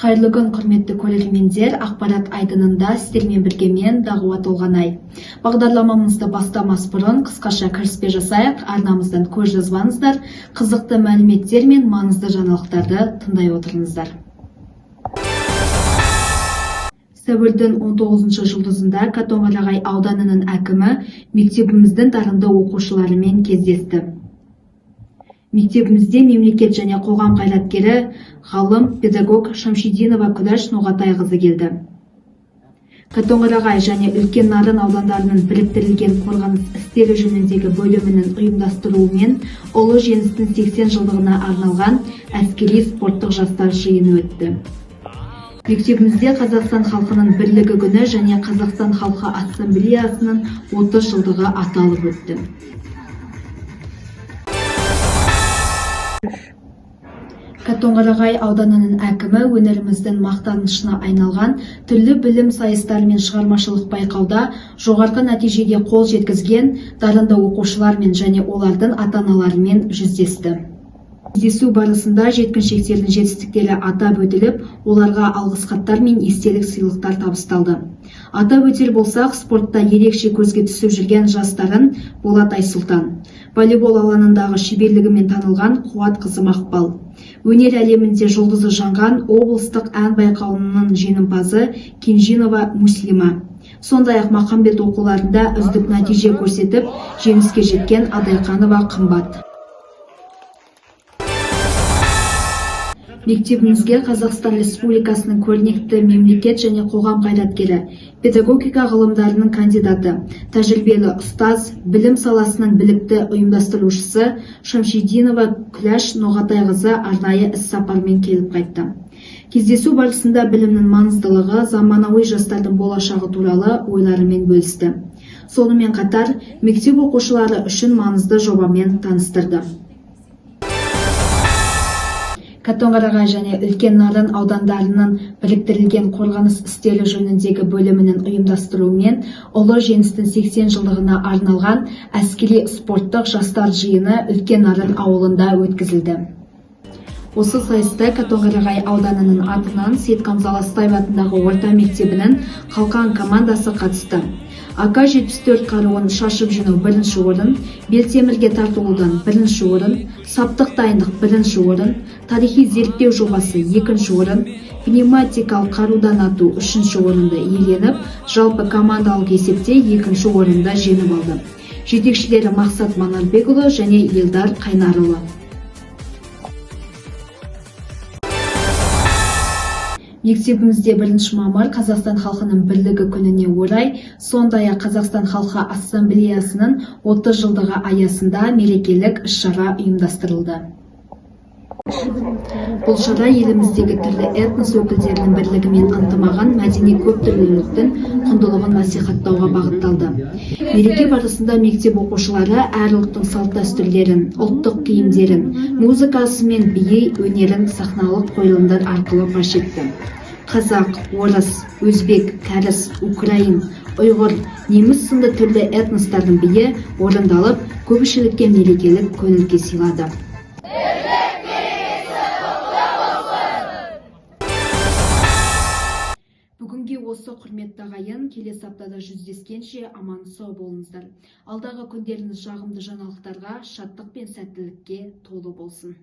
Қайырлы күн, құрметті көрермендер, ақпарат айдынында сіздермен бірге мен Дағуа Толғанай. Бағдарламамызды бастамас бұрын қысқаша кіріспе жасайық, арнамыздан көз жазбаңыздар, қызықты мәліметтер мен маңызды жаңалықтарды тыңдай отырыңыздар. Сәуірдің 19 жұлдызында Қатонқарағай ауданының әкімі мектебіміздің дарынды оқушыларымен кездесті. Мектебімізде мемлекет және қоғам қайраткері, ғалым, педагог Шамшидинова Күләш Ноғатайқызы келді. Қатонқарағай және Үлкен Нарын аудандарының біріктірілген қорғаныс істері жөніндегі бөлімінің ұйымдастыруымен ұлы жеңістің 80 жылдығына арналған әскери спорттық жастар жиыны өтті. Мектебімізде Қазақстан халқының бірлігі күні және Қазақстан халқы ассамблеясының 30 жылдығы аталып өтті. Қатонқарағай ауданының әкімі өңіріміздің мақтанышына айналған түрлі білім сайыстары мен шығармашылық байқауда жоғарғы нәтижеге қол жеткізген дарынды оқушылармен және олардың ата-аналарымен жүздесті. Кездесу барысында жеткіншектердің жетістіктері атап өтіліп, оларға алғыс хаттар мен естелік сыйлықтар табысталды. Атап өтер болсақ, спортта ерекше көзге түсіп жүрген жастарын Болат Айсұлтан, волейбол алаңындағы шеберлігімен танылған Қуатқызы Мақпал, өнер әлемінде жұлдызы жанған облыстық ән байқауының жеңімпазы Кенжинова Муслима, сондай-ақ Махамбет оқуларында үздік нәтиже көрсетіп, жеңіске жеткен Адайқанова Қымбат. Мектебімізге Қазақстан Республикасының көрнекті мемлекет және қоғам қайраткері, педагогика ғылымдарының кандидаты, тәжірибелі ұстаз, білім саласының білікті ұйымдастырушысы Шамшидинова Күләш Ноғатайқызы арнайы іс-сапармен келіп қайтты. Кездесу барысында білімнің маңыздылығы, заманауи жастардың болашағы туралы ойларымен бөлісті. Сонымен қатар, мектеп оқушылары үшін маңызды жобамен таныстырды. Қатонқарағай және Үлкен Нарын аудандарының біріктірілген қорғаныс істері жөніндегі бөлімінің ұйымдастыруымен ұлы жеңістің 80 жылдығына арналған әскери спорттық жастар жиыны Үлкен Нарын ауылында өткізілді. Осы сайыста Қатонқарағай ауданының атынан Сейтқамзал Астаев атындағы орта мектебінің қалқан командасы қатысты. АК-74 қаруын шашып жинау 1-ші орын, белтемірге тартылудан 1-ші орын, саптық дайындық 1-ші орын, тарихи зерттеу жобасы 2-ші орын, пневматикалық қарудан ату 3-ші орынды иеленіп, жалпы командалық есепте 2-ші орында жеңіп алды. Жетекшілері Мақсат Манарбекұлы және Елдар Қайнарұлы. Мектебімізде 1 мамыр Қазақстан халқының бірлігі күніне орай, сондай-ақ Қазақстан халқы ассамблеясының 30 жылдығы аясында мерекелік іс-шара ұйымдастырылды. Бұл шара еліміздегі түрлі этнос өкілдерінің бірлігі мен ынтымағын, мәдени көптүрліліктің құндылығын насихаттауға бағытталды. Мереке барысында мектеп оқушылары әр ұлттың салт-дәстүрлерін, ұлттық киімдерін, музыкасы мен би өнерін сахналық қойылымдар арқылы паш етті. Қазақ, орыс, өзбек, кәріс, украин, ұйғыр, неміс сынды түрлі этностардың биі орындалып, көпшілікке мерекелік көңіл-күй сыйлады. Бүгінге осы, құрметті ағайын, келесі аптада жүздескенше аман сау болыңыздар. Алдағы күндеріңіз жағымды жаңалықтарға, шаттық пен сәттілікке толы болсын.